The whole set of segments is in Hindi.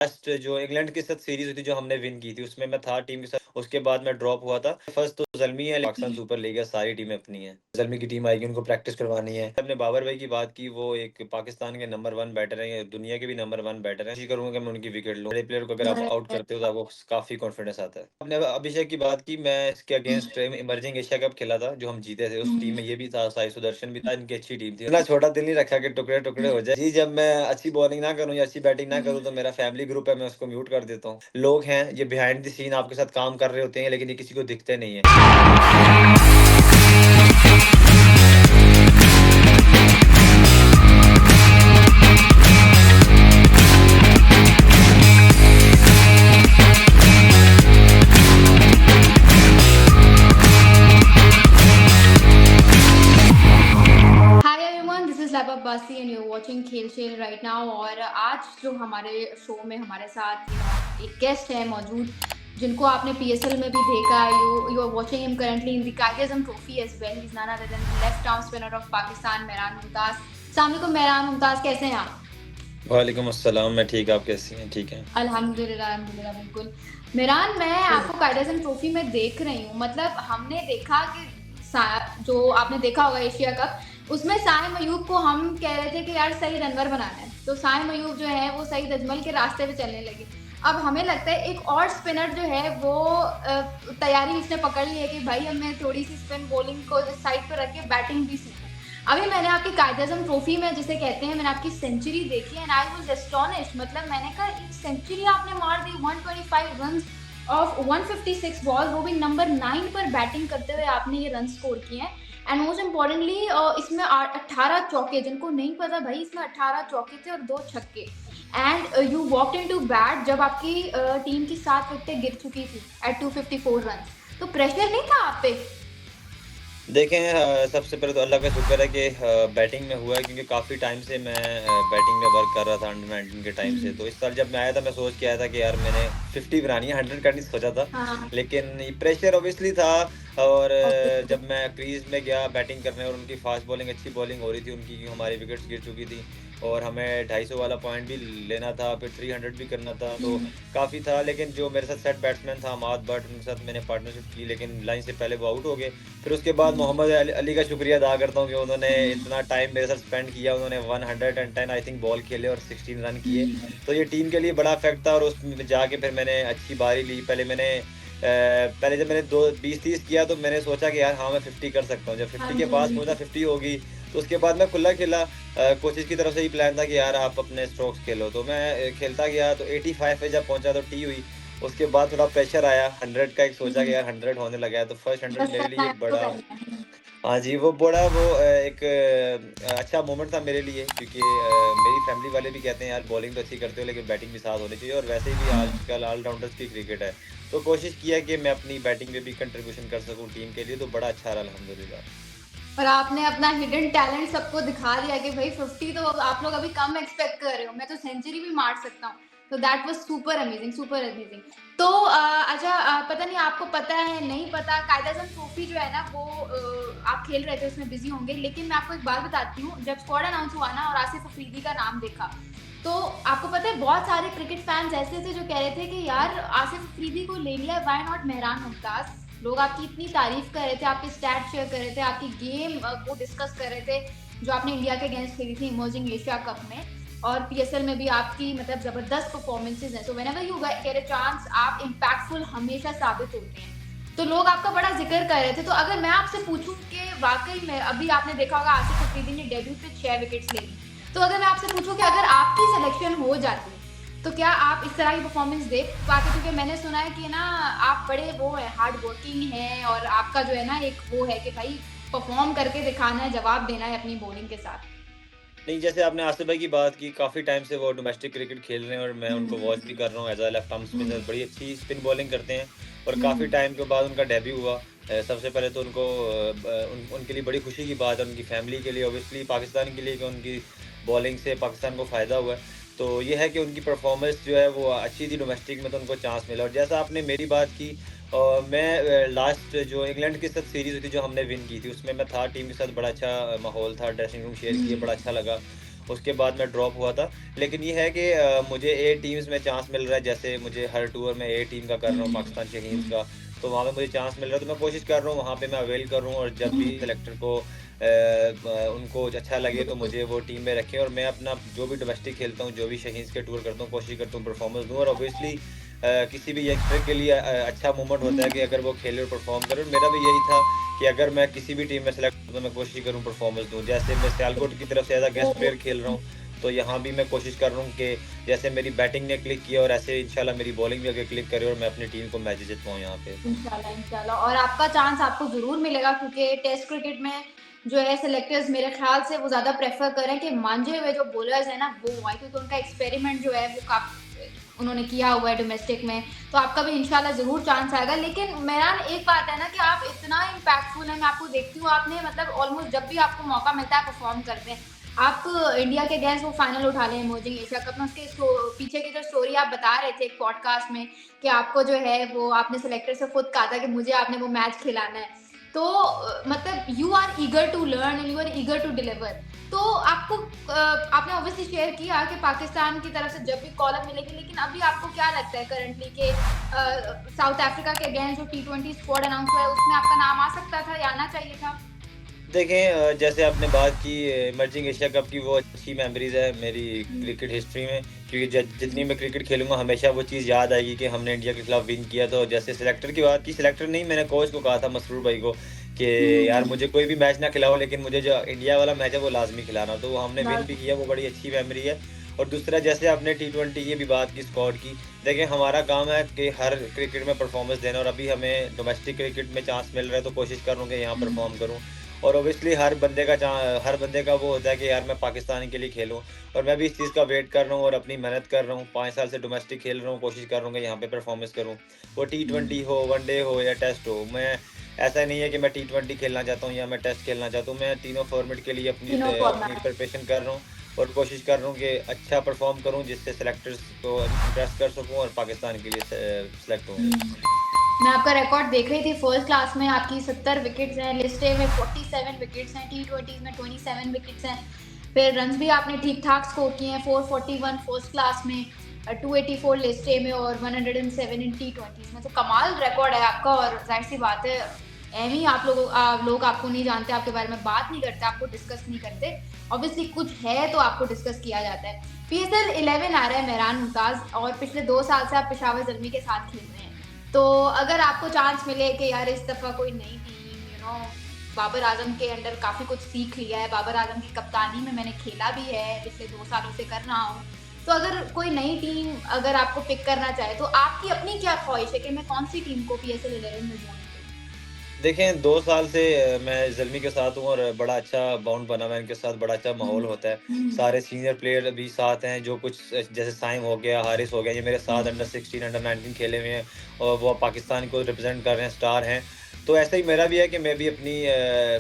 लास्ट जो इंग्लैंड के साथ सीरीज हुई थी जो हमने विन की थी उसमें मैं था टीम के साथ। उसके बाद मैं ड्रॉप हुआ था। फर्स्ट तो ज़ल्मी है, पाकिस्तान सुपर लीग है, सारी टीमें अपनी हैं। ज़ल्मी की टीम आएगी, उनको प्रैक्टिस करवानी है। आपने बाबर भाई की बात की, वो एक पाकिस्तान के नंबर 1 बैटर हैं, दुनिया के भी नंबर 1 बैटर हैं। कोशिश करूँगा कि मैं उनकी विकेट लूँ। बड़े प्लेयर को अगर आप आउट करते हो तो आपको काफ़ी कॉन्फिडेंस आता है। आपने अभिषेक की बात की, मैं इसके अगेंस्ट इमर्जिंग एशिया कप खेला था जो हम जीते थे। उस टीम में ये भी था, साई सुदर्शन भी था, इनकी अच्छी टीम थी। इतना छोटा दिल नहीं रखा कि टुकड़े-टुकड़े हो जाए। जी, जब मैं अच्छी बॉलिंग ना करूँ या अच्छी बैटिंग ना करूँ तो मेरा फैमिली ग्रुप है, मैं उसको म्यूट कर देता हूँ। लोग हैं, ये बिहाइंड द सीन आपके साथ काम कर रहे होते हैं, लेकिन ये किसी को दिखते नहीं है। Hi everyone, this is lab Abbasi and you watching खेल शेल राइट नाउ। और आज जो हमारे शो में हमारे साथ एक गेस्ट है मौजूद, जिनको आपने पीएसएल में भी देखा। You are watching him currently in the Quaid-e-Azam trophy as well. He is none other than left arm spinner of Pakistan, Mehran Mumtaz. अस्सलाम वालेकुम मेहरान मुमताज, कैसे हैं आप? वालेकुम अस्सलाम, मैं ठीक, आप कैसी हैं? ठीक हैं? अल्हम्दुलिल्लाह अल्हम्दुलिल्लाह, बिल्कुल। मेहरान, मैं आपको कायद-ए-आज़म ट्रॉफी में देख रही हूँ। मतलब हमने देखा कि जो आपने देखा होगा एशिया कप, उसमें साइम अयूब को हम कह रहे थे कि यार सईद अनवर बनाना है, तो साइम अयूब जो है वो सईद अजमल के रास्ते पे चलने लगे। अब हमें लगता है एक और स्पिनर जो है वो तैयारी इसने पकड़ ली है कि भाई हमें थोड़ी सी स्पिन बॉलिंग को साइड पर रख के बैटिंग भी सीखो। अभी मैंने आपकी कायद-ए-आज़म ट्रॉफी में जिसे कहते हैं, मैंने आपकी सेंचुरी देखी एंड आई वाज एस्टोनिश्ड। मतलब मैंने कहा एक सेंचुरी आपने मार दी, 125 रन्स ऑफ 156 बॉल, वो भी नंबर 9 पर बैटिंग करते हुए आपने ये रन स्कोर किए हैं। एंड मोस्ट इम्पोर्टेंटली इसमें 18 चौके, जिनको नहीं पता भाई इसमें 18 चौके थे और 2 छक्के। And you walked into bat जब आपकी टीम की 7 विकेटें गिर चुकी थी एट 254 रन। तो प्रेशर नहीं था आप पे? देखें, सबसे पहले तो अल्लाह का शुक्र है कि बैटिंग में हुआ है, क्योंकि काफ़ी टाइम से मैं बैटिंग में वर्क कर रहा था अंडर 19 के टाइम से। तो इस साल जब मैं आया था, मैं सोच के आया था कि यार मैंने 50 बनानी है, 100 का नहीं सोचा था। हाँ, लेकिन ये प्रेशर ऑब्वियसली था। और ऑब्वियसली। जब मैं क्रीज में गया बैटिंग करने और उनकी फास्ट बॉलिंग, अच्छी बॉलिंग हो रही थी उनकी, हमारी विकेट्स गिर चुकी थी और हमें 250 वाला पॉइंट भी लेना था, फिर 300 भी करना था, तो काफ़ी था। लेकिन जो मेरे साथ सेट बैट्समैन था अमाद बट, उनके साथ मैंने पार्टनरशिप की, लेकिन लाइन से पहले वो आउट हो गए। फिर उसके बाद मोहम्मद अली का शुक्रिया अदा करता हूँ कि उन्होंने इतना टाइम मेरे साथ स्पेंड किया। उन्होंने 110 आई थिंक बॉल खेले और 16 रन किए। तो ये टीम के लिए बड़ा इफेक्ट था। और उसमें जाके फिर मैंने अच्छी बारी ली। पहले जब मैंने 20-30 किया तो मैंने सोचा कि यार हाँ, मैं 50 कर सकता हूँ। जब हाँ 50 के जी, हाँ पास जी। पहुंचा, 50 होगी, तो उसके बाद मैं खुला खेला। कोचेज़ की तरफ से ही प्लान था कि यार आप अपने स्ट्रोक्स खेलो, तो मैं खेलता गया। तो 85 पे जब पहुंचा तो टी हुई। उसके बाद थोड़ा प्रेशर आया 100 का, एक सोचा कि यार 100 होने लगा है, तो फर्स्ट 100 बस मेरे करना लिए है, एक तो बड़ा, करना है। हाँ जी, वो बड़ा वो एक अच्छा मोमेंट था मेरे लिए, क्योंकि मेरी फैमिली वाले भी कहते हैं यार बॉलिंग तो अच्छी करते हो लेकिन बैटिंग भी साथ होनी चाहिए, और वैसे भी आजकल ऑलराउंडर्स की क्रिकेट है। तो कोशिश किया कि मैं अपनी बैटिंग में भी कंट्रीब्यूशन कर सकूँ टीम के लिए, तो बड़ा अच्छा रहा अल्हम्दुलिल्लाह। और आपने अपना हिडन टैलेंट सबको दिखा दिया कि भाई 50 तो आप लोग अभी कम एक्सपेक्ट कर रहे हो, मैं तो सेंचुरी भी मार सकता हूँ। तो that was super amazing, super amazing. तो अच्छा, पता नहीं आपको पता है नहीं पता, कायद-ए-आज़म ट्रॉफी जो है ना वो आप खेल रहे थे, उसमें बिजी होंगे, लेकिन मैं आपको एक बात बताती हूँ। जब स्क्वाड अनाउंस हुआ ना और आसिफ अफरीदी का नाम देखा, तो आपको पता है बहुत सारे क्रिकेट फैंस ऐसे थे जो कह रहे थे कि यार आसिफ अफरीदी को ले लिया, व्हाई नॉट मेहरान मुमताज। लोग आपकी इतनी तारीफ कर रहे थे, आपके स्टैट शेयर कर रहे थे, आपकी गेम को डिस्कस कर रहे थे, जो आपने इंडिया के अगेंस्ट खेली थी इमर्जिंग एशिया कप में, और पीएसएल में भी आपकी मतलब जबरदस्त परफॉर्मेंसेस हैं। So whenever you get a chance, आप इम्पैक्टफुल हमेशा साबित होते हैं। तो लोग आपका बड़ा जिक्र कर रहे थे। तो अगर मैं आपसे पूछूं कि वाकई में अभी आपने देखा होगा आसिफ अफरीदी ने डेब्यू पे 6 विकेट्स ले ली, तो अगर मैं आपसे पूछूं कि अगर आपकी सिलेक्शन हो जाती, तो क्या आप इस तरह की परफॉर्मेंस दे पाते? क्योंकि मैंने सुना है कि ना आप बड़े वो है, हार्ड वर्किंग हैं, और आपका जो है ना एक वो है कि भाई परफॉर्म करके दिखाना है, जवाब देना है अपनी बॉलिंग के साथ। नहीं, जैसे आपने आसिफ भाई की बात की, काफ़ी टाइम से वो डोमेस्टिक क्रिकेट खेल रहे हैं और मैं उनको वॉच भी कर रहा हूँ। As a left arm hmm, spinner बड़ी अच्छी स्पिन बॉलिंग करते हैं, और काफ़ी हुँ, टाइम के बाद उनका डेब्यू हुआ। सबसे पहले तो उनको उनके लिए बड़ी खुशी की बात है, उनकी फैमिली के लिए, ऑब्वियसली पाकिस्तान के लिए, कि उनकी बॉलिंग से पाकिस्तान को फ़ायदा हुआ है। तो ये है कि उनकी परफॉर्मेंस जो है वो अच्छी थी डोमेस्टिक में, तो उनको चांस मिला। और जैसा आपने मेरी बात की, मैं लास्ट जो इंग्लैंड के साथ सीरीज़ हुई थी जो हमने विन की थी, उसमें मैं था टीम के साथ, बड़ा अच्छा माहौल था, ड्रेसिंग रूम शेयर किए, हुँ, बड़ा अच्छा लगा। उसके बाद मैं ड्रॉप हुआ था। लेकिन ये है कि मुझे ए टीम्स में चांस मिल रहा है, जैसे मुझे हर टूर में ए टीम का कर रहा हूँ, पाकिस्तान शाहीन्स का, तो वहाँ पे मुझे चांस मिल रहा है, तो मैं कोशिश कर रहा हूँ वहाँ पे मैं अवेल करूँ, और जब भी सेलेक्टर को उनको अच्छा लगे तो मुझे वो टीम में रखें, और मैं अपना जो भी डोमेस्टिक खेलता हूँ, जो भी शाहीन्स के टूर करता हूँ, कोशिश करता हूँ परफॉर्मेंस दूँ। और ऑब्वियसली किसी भी यंगस्टर के लिए अच्छा मोमेंट होता है कि अगर वो खेले और परफॉर्म करे, और मेरा भी यही था कि अगर मैं किसी भी टीम में सेलेक्ट हूँ तो मैं कोशिश करूँ परफॉर्मेंस दूँ। जैसे मैं सियालकोट की तरफ से एज़ अ गेस्ट प्लेयर खेल रहा हूँ, तो यहाँ भी मैं कोशिश कर रहा हूँ कि जैसे मेरी बैटिंग ने क्लिक किया, और ऐसे इंशाल्लाह मेरी बॉलिंग भी आगे क्लिक करे और मैं अपनी टीम को मैच जितवाऊँ यहाँ पे। इंशाल्लाह इंशाल्लाह, और आपका चांस आपको ज़रूर मिलेगा, क्योंकि टेस्ट क्रिकेट में जो है सिलेक्टर्स मेरे ख्याल से वो ज़्यादा प्रेफर करें कि मांझे हुए जो बॉलर्स हैं ना वो आए, क्योंकि उनका एक्सपेरिमेंट जो है वो उन्होंने किया हुआ है डोमेस्टिक में। तो आपका भी इंशाल्लाह ज़रूर चांस आएगा। लेकिन मेरा एक बात है ना कि आप इतना इम्पैक्टफुल हैं, मैं आपको देखती हूँ, आपने मतलब ऑलमोस्ट जब भी आपको मौका मिलता है परफॉर्म करते हैं। आप इंडिया के अगेंस्ट वो फाइनल उठा लें इमर्जिंग एशिया कप में, उसके पीछे की जो स्टोरी आप बता रहे थे एक पॉडकास्ट में कि आपको जो है वो आपने सेलेक्टर से खुद कहा था कि मुझे आपने वो मैच खिलाना है। तो मतलब you are eager to learn and you are eager to deliver. तो आपको आपने ऑब्वियसली शेयर किया कि पाकिस्तान की तरफ से जब भी कॉल अप मिलेगी, लेकिन अभी आपको क्या लगता है करंटली कि साउथ अफ्रीका के अगेंस्ट जो T20 स्क्वाड अनाउंस हुआ है उसमें आपका नाम आ सकता था या आना चाहिए था? देखें, जैसे आपने बात की इमर्जिंग एशिया कप की, वो अच्छी मेमोरीज है मेरी क्रिकेट हिस्ट्री में, क्योंकि जितनी मैं क्रिकेट खेलूंगा हमेशा वो चीज़ याद आएगी कि हमने इंडिया के खिलाफ विन किया। तो जैसे सिलेक्टर की बात की, सिलेक्टर नहीं, मैंने कोच को कहा था, मसरूर भाई को, कि यार मुझे कोई भी मैच ना खिलाओ, लेकिन मुझे जो इंडिया वाला मैच है वो लाजमी खिलाना। तो वो हमने विन भी किया, वो बड़ी अच्छी मेमोरी है। और दूसरा, जैसे आपने T20 की भी बात की, स्क्वाड की, देखें हमारा काम है कि हर क्रिकेट में परफॉर्मेंस देना, और अभी हमें डोमेस्टिक क्रिकेट में चांस मिल रहा है तो कोशिश कर रहा हूँ कि यहाँ परफॉर्म करूँ। और ऑब्वियसली हर बंदे का वो होता है कि यार मैं पाकिस्तान के लिए खेलूँ, और मैं भी इस चीज़ का वेट कर रहा हूँ और अपनी मेहनत कर रहा हूँ। 5 साल से डोमेस्टिक खेल रहा हूँ, कोशिश कर रहा हूँ कि यहाँ पे परफॉर्मेंस करूँ। वो T20 हो, वनडे हो या टेस्ट हो, मैं ऐसा नहीं है कि मैं T20 खेलना चाहता हूँ या मैं टेस्ट खेलना चाहता हूँ। मैं तीनों फॉर्मेट के लिए तीनों अपनी फॉर्मेट। प्रिपरेशन कर रहा हूँ, और कोशिश कर रहा हूँ कि अच्छा परफॉर्म करूँ, जिससे सेलेक्टर्स को इम्प्रेस कर सकूँ और पाकिस्तान के लिए सेलेक्ट हूँ। मैं आपका रिकॉर्ड देख रही थी, फर्स्ट क्लास में आपकी 70 विकेट्स हैं, लिस्ट ए में 47 विकेट्स हैं, T20 में 27 विकेट्स हैं। फिर रन्स भी आपने ठीक ठाक स्कोर किए हैं, 441 फर्स्ट क्लास में, 284 लिस्ट ए में और 107 इन T20 में। तो कमाल रिकॉर्ड है आपका, और जाहिर सी बात है एम ही लोग आपको नहीं जानते, आपके बारे में बात नहीं करते, आपको डिस्कस नहीं करते। ऑब्वियसली कुछ है तो आपको डिस्कस किया जाता है। PSL 11 आ रहा है मेहरान मुमताज, और पिछले 2 साल से आप पेशावर ज़ल्मी के साथ खेल रहे हैं। तो अगर आपको चांस मिले कि यार इस दफ़ा कोई नई टीम, बाबर आजम के अंडर काफ़ी कुछ सीख लिया है, बाबर आजम की कप्तानी में मैंने खेला भी है, पिछले 2 सालों से कर रहा हूँ, तो अगर कोई नई टीम अगर आपको पिक करना चाहे तो आपकी अपनी क्या ख्वाहिश है कि मैं कौन सी टीम को PSL 11 में ज्वाइन करूँ? देखें, 2 साल से मैं ज़ल्मी के साथ हूँ, और बड़ा अच्छा बॉन्ड बना हुआ है इनके साथ, बड़ा अच्छा माहौल होता है। सारे सीनियर प्लेयर भी साथ हैं, जो कुछ जैसे साइम हो गया, हारिस हो गया, ये मेरे साथ अंडर 16, अंडर 19 खेले हुए हैं, और वो पाकिस्तान को रिप्रेज़ेंट कर रहे हैं, स्टार हैं। तो ऐसा ही मेरा भी है कि मैं भी अपनी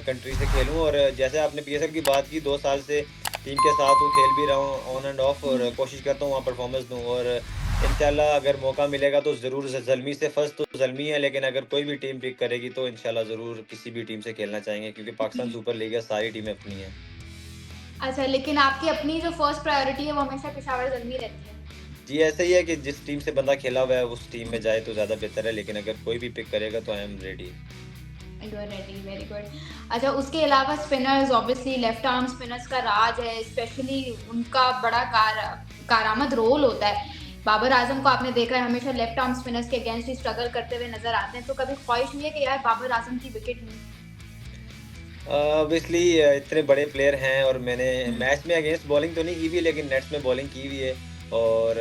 कंट्री से खेलूँ, और जैसे आपने PSL की बात की, 2 साल से टीम के साथ हूँ, खेल भी रहा हूँ ऑन एंड ऑफ, और कोशिश करता हूँ वहाँ परफॉर्मेंस दूँ। और इंशाल्लाह अगर मौका मिलेगा तो ज़रूर, ज़ल्मी से फर्स्ट तो ज़ल्मी है, लेकिन अगर कोई भी टीम पिक करेगी तो इंशाल्लाह ज़रूर किसी भी टीम से खेलना चाहेंगे, क्योंकि पाकिस्तान सुपर लीग है, सारी टीमें अपनी हैं। अच्छा, लेकिन आपकी अपनी जो फर्स्ट प्रायोरिटी है वो हमेशा पेशावर ज़ल्मी रहती है। जी, ऐसा ही है कि जिस टीम से बंदा खेला हुआ है उस टीम में जाए तो ज़्यादा बेहतर है, लेकिन अगर कोई भी पिक करेगा तो I am ready. You are ready, very good. अच्छा, उसके अलावा spinners, obviously left arm spinners का राज है, स्पेशली उनका बड़ा कारआमद रोल होता है। बाबर आजम को आपने देखा है हमेशा लेफ्ट आर्म स्पिनर्स के अगेंस्ट ही स्ट्रगल करते हुए नजर आते हैं, तो कभी ख्वाहिश नहीं है कि यार बाबर आजम की विकेट नहीं? ऑब्वियसली इतने बड़े प्लेयर हैं, और मैंने मैच में अगेंस्ट बॉलिंग तो नहीं की हुई, लेकिन नेट्स में बॉलिंग की हुई है। और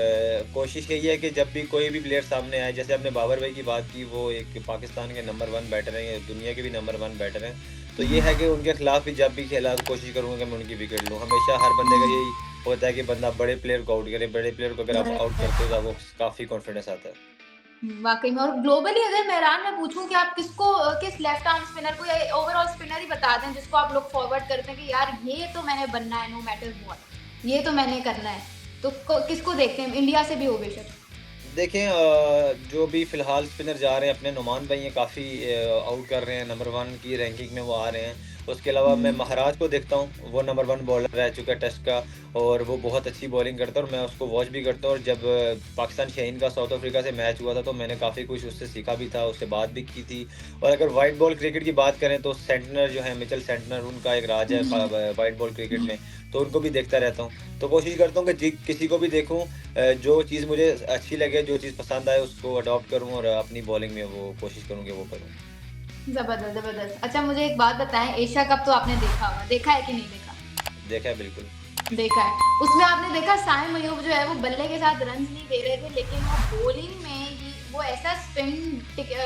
कोशिश यही है कि जब भी कोई भी प्लेयर सामने आए, जैसे आपने बाबर भाई की बात की, वो एक पाकिस्तान के नंबर 1 बैटर हैं, दुनिया के भी नंबर 1 बैटर हैं। तो ये है कि उनके खिलाफ भी जब भी खेला तो कोशिश करूँगा कि मैं उनकी विकेट लूँ। हमेशा हर बंदे का यही होता है कि बंदा बड़े प्लेयर को आउट करे, बड़े प्लेयर को अगर आप आउट करते हो तो आपको काफ़ी कॉन्फिडेंस आता है। वाकई में। और ग्लोबली अगर मेहरान मैं पूछूं कि आप किस लेफ्ट आर्म स्पिनर को या ओवरऑल स्पिनर ही बता दें जिसको आप लोग फॉरवर्ड करते हैं कि यार ये तो मैंने बनना है, नो मैटर व्हाट, ये तो मैंने करना है, तो किसको देखते हैं, इंडिया से भी हो बेशक? देखें, जो भी फ़िलहाल स्पिनर जा रहे हैं अपने, नुमान भाई हैं, काफ़ी आउट कर रहे हैं, नंबर 1 की रैंकिंग में वो आ रहे हैं। उसके अलावा मैं हम्म। महाराज को देखता हूँ, वो नंबर 1 बॉलर रह चुका है टेस्ट का और वो बहुत अच्छी बॉलिंग करता है और मैं उसको वॉच भी करता हूँ और जब पाकिस्तान शाहीन का साउथ अफ्रीका से मैच हुआ था तो मैंने काफ़ी कुछ उससे सीखा भी था, उससे बात भी की थी। और अगर व्हाइट बॉल क्रिकेट की बात करें तो सेंटनर जो है मिचेल सेंटनर उनका एक राज है हम्म। व्हाइट बॉल क्रिकेट में, तो उनको भी देखता रहता हूँ। तो कोशिश करता हूँ कि किसी को भी देखूँ, जो चीज़ मुझे अच्छी लगे, जो चीज़ पसंद आए उसको अडॉप्ट करूँ और अपनी बॉलिंग में वो कोशिश करूँ कि वो करूँ। जबरदस्त जबरदस्त। अच्छा मुझे एक बात बताएं, एशिया कप तो आपने देखा होगा, देखा है कि नहीं देखा? देखा है बिल्कुल। देखा है। उसमें आपने देखा साइम अयूब जो है वो बल्ले के साथ रन्स नहीं दे रहे थे, लेकिन वो बॉलिंग में ही वो ऐसा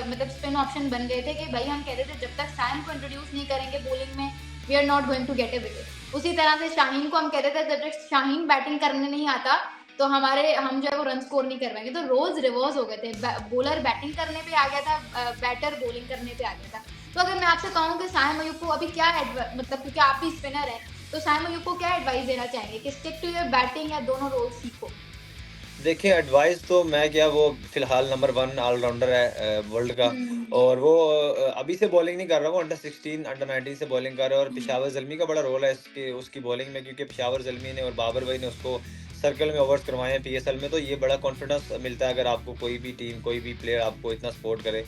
मतलब स्पिन ऑप्शन बन गए थे कि भाई हम कहते थे जब तक साइम को इंट्रोड्यूस नहीं करेंगे बॉलिंग में we are not going to get a wicket. उसी तरह से शाहीन को हम कहते थे जब तक शाहीन बैटिंग करने नहीं आता तो हम जो है वो रन स्कोर नहीं करवाएंगे। तो रोज रिवर्स हो गए थे, बॉलर बैटिंग करने पे आ गया था, बैटर बॉलिंग करने पे आ गया था। तो अगर मैं आपसे कहूँ कि साइम अयूब को अभी क्या मतलब क्योंकि आप भी स्पिनर हैं, तो साइम अयूब को क्या एडवाइस देना चाहेंगे कि स्टिक टू योर बैटिंग या दोनों रोल सीखो? देखिए एडवाइस तो मैं क्या, वो फ़िलहाल नंबर 1 ऑलराउंडर है वर्ल्ड का हुँ। और वो अभी से बॉलिंग नहीं कर रहा, वो अंडर 16, अंडर 19 से बॉलिंग कर रहा है और हुँ। पेशावर ज़ल्मी का बड़ा रोल है इसकी उसकी बॉलिंग में क्योंकि पेशावर ज़ल्मी ने और बाबर भाई ने उसको सर्कल में ओवर्स करवाए हैं पीएसएल में, तो ये बड़ा कॉन्फिडेंस मिलता है अगर आपको कोई भी टीम, कोई भी प्लेयर आपको इतना सपोर्ट करे।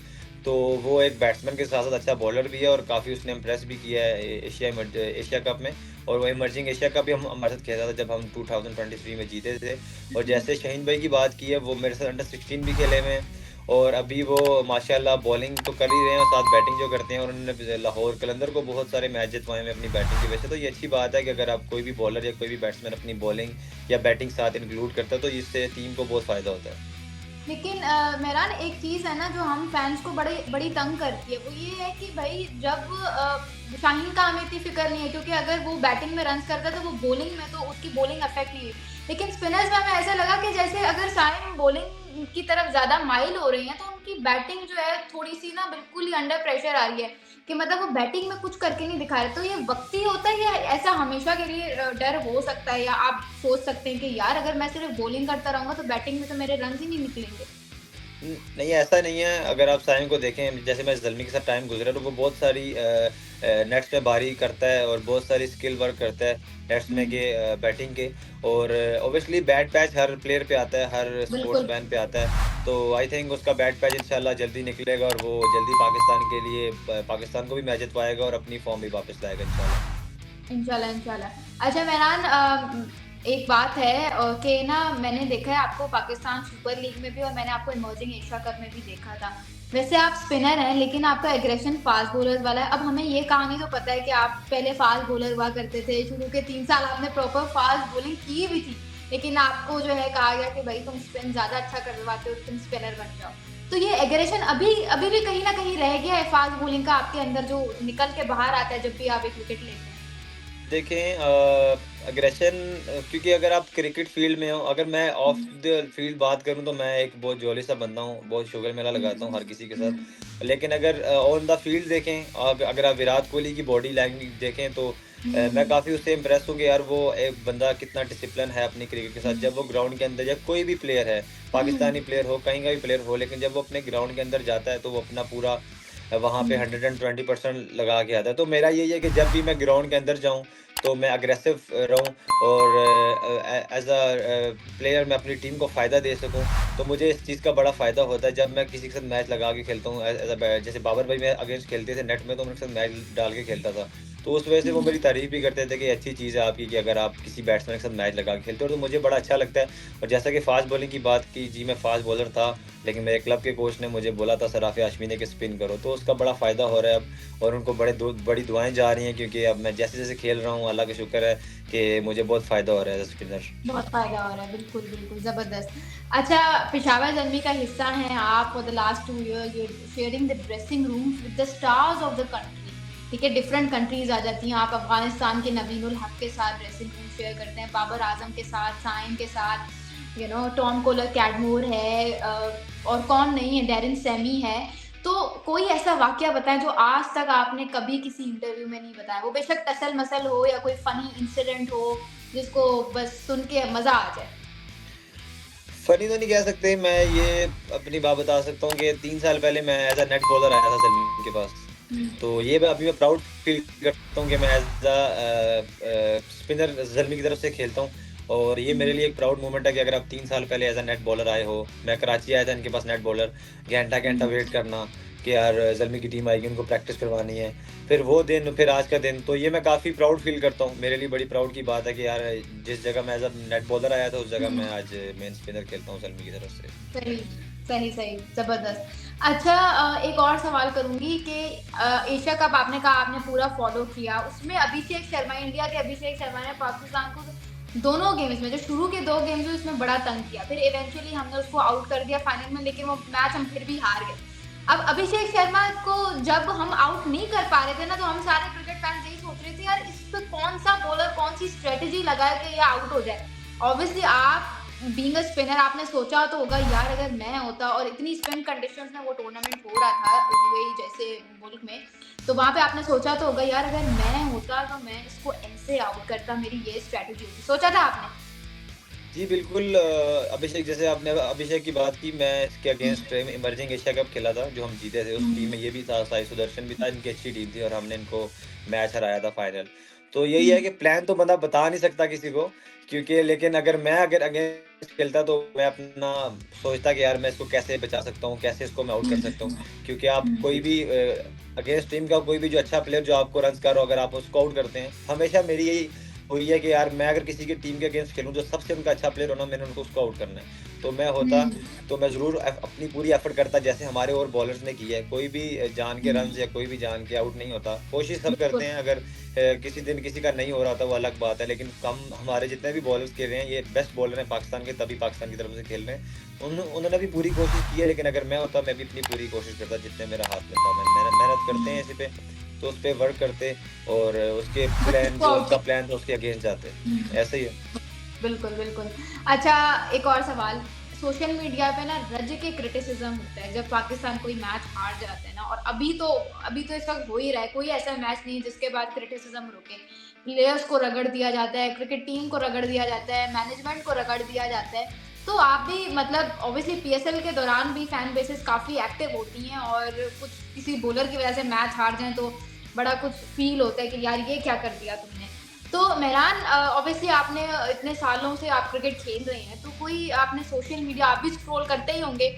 तो वो एक बैट्समैन के साथ-साथ अच्छा बॉलर भी है और काफ़ी उसने इम्प्रेस भी किया है एशिया कप में और वो इमर्जिंग एशिया कप भी हम हमारे साथ खेला था जब हम 2023 में जीते थे। और हुँ। जैसे शाहीन भाई की बात की है, वो मेरे साथ अंडर 16 भी खेले हुए हैं और अभी वो माशाल्लाह बॉलिंग तो कर ही रहे हैं और साथ बैटिंग जो करते हैं और उन्होंने लाहौर कलंदर को बहुत सारे मैच जितवाए हैं अपनी बैटिंग की वजह से। तो ये अच्छी बात है कि अगर आप कोई भी बॉलर या कोई भी बैट्समैन अपनी बॉलिंग या बैटिंग साथ इंक्लूड करता है तो इससे टीम को बहुत फ़ायदा होता है। लेकिन मेहरान एक चीज़ है ना जो हम फैंस को बड़ी बड़ी तंग करती है, वो ये है कि भाई जब शाहीन का हमें इतनी फ़िक्र नहीं है क्योंकि अगर वो बैटिंग में रन्स करता है तो वो बॉलिंग में तो उसकी बॉलिंग अफ़ेक्ट नहीं हुई। लेकिन स्पिनर्स में हमें ऐसा लगा कि जैसे अगर साइम बॉलिंग की तरफ ज़्यादा माइल हो रही हैं, तो उनकी बैटिंग जो है थोड़ी-सी ना बिल्कुल ही अंडर प्रेशर आ रही है कि मतलब वो बैटिंग में कुछ करके नहीं दिखा रहे। तो ये वक़्ती होता है या ऐसा हमेशा के लिए डर हो सकता है या आप सोच सकते हैं कि यार अगर मैं सिर्फ़ बॉलिंग करता रहूँगा तो बैटिंग में तो मेरे रन्स ही नहीं निकलेंगे? नहीं ऐसा नहीं है, अगर आप साइम को देखें, जैसे मैं ज़ल्मी के साथ टाइम गुज़रा तो वो बहुत सारी नेट्स में बारी करता है और बहुत सारी स्किल वर्क करता है नेट्स में हुँ। के बैटिंग के और ऑब्वियसली बैड पैच हर प्लेयर पे आता है, हर बिल्कुल। स्पोर्ट्समैन पे आता है। तो आई थिंक उसका बैड पैच इंशाल्लाह जल्दी निकलेगा और वो जल्दी पाकिस्तान के लिए पाकिस्तान को भी मैच जितवाएगा और अपनी फॉर्म भी वापस लाएगा इंशाल्लाह। इंशाल्लाह, इंशाल्लाह। अच्छा मेहरान, एक बात है कि ना मैंने देखा है आपको पाकिस्तान सुपर लीग में भी और मैंने आपको इमर्जिंग एशिया कप में भी देखा था। वैसे आप स्पिनर हैं लेकिन आपका एग्रेशन फास्ट बॉलर्स वाला है। अब हमें ये कहानी तो पता है कि आप पहले फास्ट बॉलर हुआ करते थे, शुरू के 3 साल आपने प्रॉपर फास्ट बॉलिंग की भी थी। लेकिन आपको जो है कहा गया कि भई तुम स्पिन ज़्यादा अच्छा करवाते हो, तुम स्पिनर बन जाओ। तो ये एग्रेशन अभी अभी भी कहीं न कहीं रह गया है फास्ट बॉलिंग का आपके अंदर जो निकल के बाहर आता है जब भी आप एक विकेट लेते हैं? देखें अग्रेशन, क्योंकि अगर आप क्रिकेट फील्ड में हो, अगर मैं ऑफ हुँ। द फील्ड बात करूं तो मैं एक बहुत जॉली सा बंदा हूं, बहुत शुगर मेला हुँ, लगाता हूं हर किसी के हुँ, साथ। लेकिन अगर ऑन द फील्ड देखें, अगर आप विराट कोहली की बॉडी लैंग्वेज देखें तो मैं हुँ, काफ़ी उससे इम्प्रेस हूँ कि यार वो एक बंदा कितना डिसिप्लिन है अपनी क्रिकेट के साथ। हुँ, जब वो ग्राउंड के अंदर या कोई भी प्लेयर है, हुँ, पाकिस्तानी प्लेयर हो, कहीं का भी प्लेयर हो, लेकिन जब वो अपने ग्राउंड के अंदर जाता है तो वो अपना पूरा वहाँ पे हुँ, 120% लगा के आता है। तो मेरा यही है कि जब भी मैं ग्राउंड के अंदर जाऊँ तो मैं अग्रेसिव रहूँ और एज़ प्लेयर मैं अपनी टीम को फ़ायदा दे सकूँ। तो मुझे इस चीज़ का बड़ा फ़ायदा होता है जब मैं किसी के साथ मैच लगा के खेलता हूँ, एज़ अ बै जैसे बाबर भाई मेरे अगेंस्ट खेलते थे नेट में तो मैं उनके साथ मैच डाल के खेलता था। तो उस वजह से वो हुँ। मेरी तारीफ़ भी करते थे कि अच्छी चीज़ है आपकी कि अगर आप किसी बैट्समैन के साथ मैच लगा के खेलते हो तो मुझे बड़ा अच्छा लगता है। और जैसा कि फ़ास्ट बॉलिंग की बात की, जी मैं फ़ास्ट बॉलर था, लेकिन मेरे क्लब के कोच ने मुझे बोला था सराफ़ हाशमी ने कि स्पिन करो, तो उसका बड़ा फ़ायदा हो रहा है अब और उनको बड़ी दुआएँ जा रही हैं क्योंकि अब मैं जैसे-जैसे खेल रहा हूँ, अल्लाह का शुक्र है कि मुझे बहुत फ़ायदा हो रहा है एज़ अ स्पिनर। बहुत फ़ायदा हो रहा है, बिल्कुल, बिल्कुल, ज़बरदस्त। अच्छा, पेशावर ज़ल्मी का हिस्सा हैं आप for the last 2 years, you are sharing the dressing rooms with the stars of the country, ठीक है? डिफरेंट कंट्रीज़ आ जाती हैं, आप अफ़गानिस्तान के नवीन उल हक के साथ ड्रेसिंग रूम शेयर करते हैं, बाबर आज़म के साथ, साइम के साथ, टॉम कोलर कैडमोर है, और कौन नहीं है, डैरेन सेमी है। तो कोई ऐसा वाक़या बताएँ जो आज तक आपने कभी किसी इंटरव्यू में नहीं बताया, वो बेशक टसल-मसल हो या कोई फ़नी इंसिडेंट हो, जिसको बस सुन के मज़ा आ जाए? फ़नी तो नहीं कह सकते, मैं ये अपनी बात बता सकता हूँ कि 3 साल पहले मैं एज़ अ नेट बॉलर आया था सलीम के पास। तो ये अभी मैं प्राउड फील करता हूँ कि मैं एज़ स्पिनर ज़ल्मी की तरफ से खेलता हूँ, और ये मेरे लिए एक प्राउड मोमेंट है कि अगर आप 3 साल पहले एज़ अ नेट बॉलर आए हो, मैं कराची आया था इनके पास नेट बॉलर, घंटा-घंटा वेट करना कि यार ज़ल्मी की टीम आएगी, उनको प्रैक्टिस करवानी है। फिर वो दिन, फिर आज का दिन, तो ये मैं काफ़ी प्राउड फ़ील करता हूँ। मेरे लिए बड़ी प्राउड की बात है कि यार जिस जगह मैं एज़ अ नेट बॉलर आया था, उस जगह मैं आज मेन स्पिनर खेलता हूँ ज़ल्मी की तरफ से। सही, सही, सही, ज़बरदस्त। अच्छा, एक और सवाल करूँगी कि एशिया कप आपने कहा आपने पूरा फ़ॉलो किया, उसमें अभिषेक शर्मा, इंडिया के अभिषेक शर्मा ने पाकिस्तान को दोनों गेम्स में, जो शुरू के 2 गेम्स हुए उसमें बड़ा तंग किया, फिर इवेंचुअली हमने उसको आउट कर दिया फाइनल में, लेकिन वो मैच हम फिर भी हार गए। अब अभिषेक शर्मा को जब हम आउट नहीं कर पा रहे थे ना, तो हम सारे क्रिकेट फैन्स यही सोच रहे थे यार इस पे कौन-सा बॉलर कौन-सी स्ट्रैटेजी लगाए कि ये आउट हो जाए। ऑब्वियसली आप बीइंग अ स्पिनर आपने सोचा तो होगा यार अगर मैं होता, और इतनी स्पिन कंडीशंस में वो टूर्नामेंट हो रहा था यूएई जैसे मुल्क में, तो वहाँ पे आपने सोचा तो होगा यार अगर मैं होता तो मैं इसको ऐसे आउट करता, मेरी ये स्ट्रैटेजी होती। सोचा था आपने? जी, बिल्कुल अभिषेक, जैसे आपने अभिषेक की बात की, मैं इसके अगेंस्ट इमर्जिंग एशिया कप खेला था, जो हम जीते थे। उस टीम में ये भी था, साई सुदर्शन भी था, इनकी अच्छी टीम थी और हमने इनको मैच हराया था फाइनल। तो यही है कि प्लान तो बंदा बता नहीं सकता किसी को, क्योंकि लेकिन अगर अगेंस्ट खेलता तो मैं अपना सोचता कि यार मैं इसको कैसे बचा सकता हूँ, कैसे इसको मैं आउट कर सकता हूँ। क्योंकि आप कोई भी अगेंस्ट टीम का कोई भी जो अच्छा प्लेयर जो आपको रन्स कर रहा हो, अगर आप उसको आउट करते हैं, हमेशा मेरी यही हुई है कि यार मैं अगर किसी की टीम के अगेंस्ट खेलूँ, जो सबसे उनका अच्छा प्लेयर हो ना, मैंने उनको उसको आउट करना है। तो मैं होता तो मैं ज़रूर अपनी पूरी एफर्ट करता, जैसे हमारे और बॉलर्स ने की है। कोई भी जान के रन्स या कोई भी जान के आउट नहीं होता। कोशिश सब बिल्कुल। करते हैं, अगर किसी दिन किसी का नहीं हो रहा था वो अलग बात है, लेकिन कम हमारे जितने भी बॉलर्स खेल रहे हैं, ये बेस्ट बॉलर हैं पाकिस्तान के, तभी पाकिस्तान की तरफ से खेल रहे हैं। उन्होंने भी पूरी कोशिश की है, लेकिन अगर मैं होता मैं भी अपनी पूरी कोशिश करता जितने मेरा हाथ में था। मेहनत करते हैं इसी पे, तो उस पे वर्क करते, और उसके बस प्लान उसको जो आउट उनका प्लान था उसके अगेंस्ट जाते। ऐसे ही है। बिल्कुल, बिल्कुल। अच्छा, एक और सवाल, सोशल मीडिया पे ना रज के क्रिटिसिज़्म होता है, जब पाकिस्तान कोई मैच हार जाता है ना, और अभी तो इस वक़्त हो ही रहा है, कोई ऐसा मैच नहीं है जिसके बाद क्रिटिसिज़्म रुके। प्लेयर्स को रगड़ दिया जाता है, क्रिकेट टीम को रगड़ दिया जाता है, मैनेजमेंट को रगड़ दिया जाता है। तो आप भी मतलब ऑब्वियसली पीएसएल के दौरान भी फैन बेसेस काफ़ी एक्टिव होती हैं, और कुछ किसी बॉलर की वज़ह से मैच हार जाएँ तो बड़ा कुछ फ़ील होता है कि यार ये क्या कर दिया तुमने। तो मेहरान, ऑब्वियसली आपने इतने सालों से आप क्रिकेट खेल रहे हैं, तो कोई आपने सोशल मीडिया आप भी स्क्रॉल करते ही होंगे,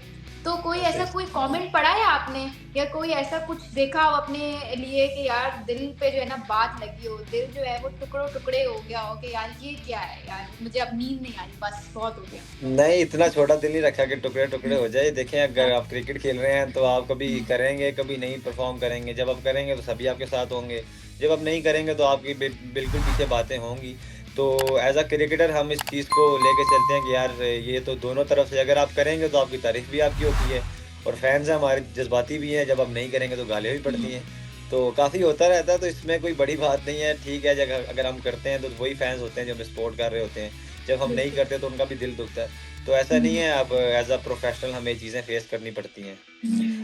तो कोई अच्छा, ऐसा अच्छा। कोई कमेंट पढ़ा है आपने, या कोई ऐसा कुछ देखा हो अपने लिए कि यार दिल पे जो है ना बात लगी हो, दिल जो है वो टुकड़ों-टुकड़े हो गया हो कि यार ये क्या है यार, मुझे अब नींद नहीं आ रही, बस बहुत हो गया? नहीं, इतना छोटा दिल नहीं रखा कि टुकड़े-टुकड़े हो जाए। देखें, अगर आप क्रिकेट खेल रहे हैं तो आप कभी करेंगे, कभी नहीं परफ़ॉर्म करेंगे। जब आप करेंगे तो सभी आपके साथ होंगे। जब आप नहीं करेंगे तो आपकी बिल्कुल पीछे बातें होंगी। तो एज़ अ क्रिकेटर हम इस चीज़ को लेके चलते हैं कि यार ये तो दोनों तरफ से, अगर आप करेंगे तो आपकी तारीफ़ भी आपकी होती है, और फैन्स हैं हमारे जज़्बाती भी हैं, जब आप नहीं करेंगे तो गालियाँ भी पड़ती हैं। तो काफ़ी होता रहता है, तो इसमें कोई बड़ी बात नहीं है। ठीक है, जगह अगर हम करते हैं तो वही फैन्स होते हैं जो हमें सपोर्ट कर रहे होते हैं। जब हम नहीं बिल्कुल। करते तो उनका भी दिल दुखता है। तो ऐसा नहीं है, अब एज़ अ प्रोफ़ेशनल हमें ये चीज़ें फ़ेस करनी पड़ती हैं।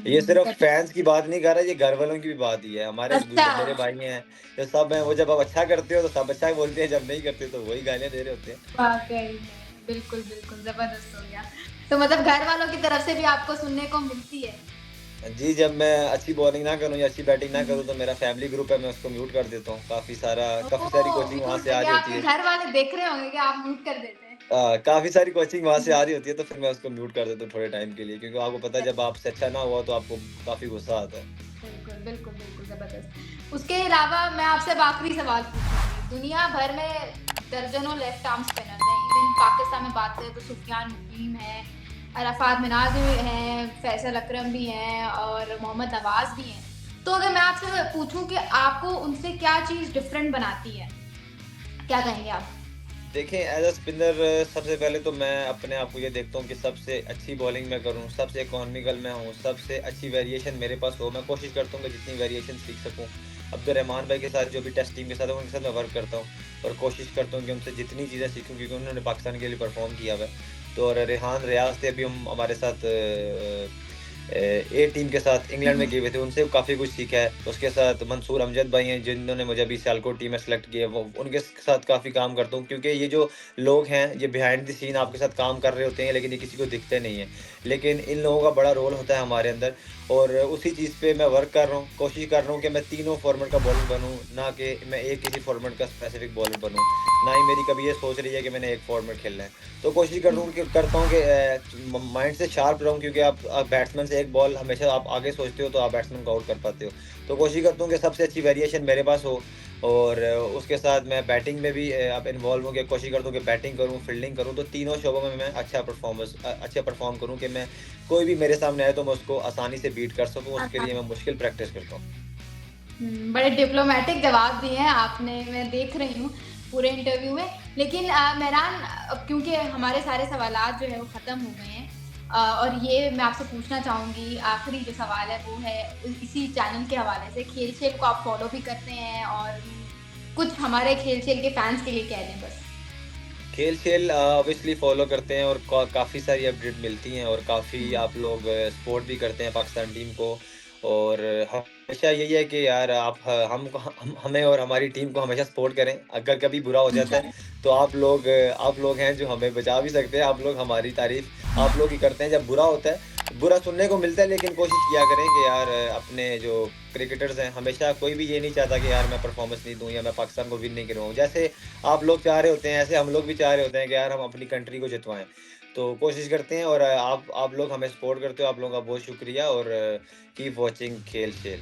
ये सिर्फ़ कर फैन्स की बात नहीं कर रहा, ये घर वालों की भी बात ही है। हमारे अच्छा। मेरे भाई हैं, ये सब हैं, वो जब आप अच्छा करते हो तो सब अच्छा बोलते हैं, जब नहीं करते तो वही गालियाँ दे रहे होते हैं। वाक़ई में, बिल्कुल, बिल्कुल, ज़बरदस्त हो गया। तो मतलब घर वालों की तरफ से भी आपको सुनने को मिलती है? जी, जब मैं अच्छी बॉलिंग ना करूँ या अच्छी बैटिंग ना करूँ तो मेरा फैमिली ग्रुप है, मैं उसको म्यूट कर देता हूँ। काफ़ी सारी ओह! कोचिंग वहाँ म्यूट से आ करके रही होती आपके है। घर वाले देख रहे होंगे कि आप म्यूट कर देते हैं? काफ़ी सारी कोचिंग वहाँ से आ रही होती है, तो फिर मैं उसको म्यूट कर देता हूँ थोड़े टाइम के लिए, क्योंकि आपको पता है जब आपसे अच्छा ना हुआ तो आपको काफ़ी गुस्सा आता है। बिल्कुल, बिल्कुल, बिल्कुल, ज़बरदस्त। उसके अलावा मैं आपसे अब आखिरी सवाल पूछूँगी। दुनिया भर में दर्जनों लेफ्ट आर्म स्पिनर्स हैं, इवन पाकिस्तान में बात करें तो सुफियान मुकीम है, अरफ़ात मिनाज़ भी हैं, फैसल अकरम भी हैं, और मोहम्मद नवाज़ भी हैं। तो अगर मैं आपसे पूछूँ कि आपको उनसे क्या चीज़ डिफरेंट बनाती है? क्या कहेंगे आप? देखिए, एज़ अ स्पिनर सबसे पहले तो मैं अपने आप को ये देखता हूँ कि सबसे अच्छी बॉलिंग मैं करूँ, सबसे इकोनॉमिकल मैं हूँ, सबसे अच्छी वेरिएशन मेरे पास हो। मैं कोशिश करता हूँ कि जितनी वेरिएशन सीख सकूँ। अब्दुर्रहमान भाई के साथ जो भी टेस्ट टीम के साथ है, उनके साथ मैं वर्क करता हूँ और कोशिश करता हूँ कि उनसे जितनी चीज़ें सीखूँ, क्योंकि उन्होंने पाकिस्तान के लिए परफ़ॉर्म किया हुआ है। तो और रेहान रियाज़ थे अभी हम हमारे साथ ए टीम के साथ इंग्लैंड में गए हुए थे, उनसे काफ़ी कुछ सीखा है। उसके साथ मंसूर अमजद भाई हैं जिन्होंने मुझे अभी सियालकोट टीम में सेलेक्ट किया, वो उनके साथ काफ़ी काम करता हूँ, क्योंकि ये जो लोग हैं ये बिहाइंड द सीन आपके साथ काम कर रहे होते हैं, लेकिन ये किसी को दिखते नहीं है। लेकिन इन लोगों का बड़ा रोल होता है हमारे अंदर, और उसी चीज़ पे मैं वर्क कर रहा हूँ, कोशिश कर रहा हूँ कि मैं तीनों फॉर्मेट का बॉलर बनूँ, ना कि मैं एक किसी फॉर्मेट का स्पेसिफिक बॉलर बनूँ। ना ही मेरी कभी ये सोच रही है कि मैंने एक फॉर्मेट खेलना है। तो कोशिश करता हूँ कि माइंड से शार्प रहूँ, क्योंकि आप बैट्समैन से एक बॉल हमेशा आप आगे सोचते हो तो आप बैट्समैन को आउट कर पाते हो। तो कोशिश करता हूँ कि सबसे अच्छी वेरिएशन मेरे पास हो, और उसके साथ मैं बैटिंग में भी अब इन्वॉल्व हूँ, कि कोशिश करता हूँ कि बैटिंग करूँ, फील्डिंग करूँ, तो तीनों शोबों में मैं अच्छा परफॉर्म करूँ, कि मैं कोई भी मेरे सामने आए तो मैं उसको आसानी से बीट कर सकूँ। उसके लिए मैं मुश्किल प्रैक्टिस करता हूँ। बड़े डिप्लोमेटिक जवाब दिए हैं आपने, मैं देख रही हूँ पूरे इंटरव्यू में। लेकिन मेहरान, अब क्योंकि हमारे सारे सवालात जो है वो ख़त्म हो गए हैं, और ये मैं आपसे पूछना चाहूँगी, आखिरी जो सवाल है वो है इसी चैनल के हवाले से। खेल खेल को आप फॉलो भी करते हैं, और कुछ हमारे खेल खेल के फैंस के लिए कह दें बस। खेल खेल ऑब्वियसली फॉलो करते हैं, और काफ़ी सारी अपडेट मिलती हैं, और काफ़ी आप लोग सपोर्ट भी करते हैं पाकिस्तान टीम को। और हमेशा यही है कि यार आप हमें और हमारी टीम को हमेशा सपोर्ट करें। अगर कभी बुरा हो जाता है तो आप लोग हैं जो हमें बचा भी सकते हैं। आप लोग हमारी तारीफ आप लोग ही करते हैं जब बुरा होता है, बुरा सुनने को मिलता है, लेकिन कोशिश किया करें कि यार अपने जो क्रिकेटर्स हैं, हमेशा कोई भी ये नहीं चाहता कि यार मैं परफॉर्मेंस नहीं दूं या मैं पाकिस्तान को विन नहीं करवाऊं। जैसे आप लोग चाह रहे होते हैं, ऐसे हम लोग भी चाह रहे होते हैं कि यार हम अपनी कंट्री को जितवाएं। तो कोशिश करते हैं, और आप लोग हमें सपोर्ट करते हो, आप लोगों का बहुत शुक्रिया। और कीप वॉचिंग खेल खेल।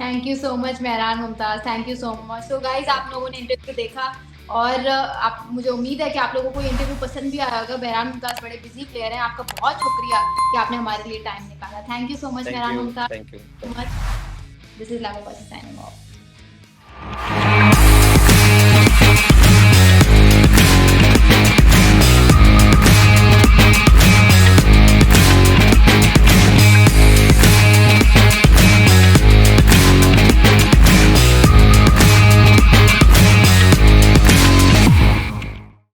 Thank you so much Mehran Mumtaz, thank you so much. तो गाइस, आप लोगों ने इंटरव्यू देखा, और आप, मुझे उम्मीद है कि आप लोगों को ये इंटरव्यू पसंद भी आया होगा। मेहरान मुमताज़ बड़े बिजी प्लेयर हैं, आपका बहुत शुक्रिया कि आपने हमारे लिए टाइम निकाला। Thank you so much Mehran Mumtaz. Thank you. This is lava Pakistan.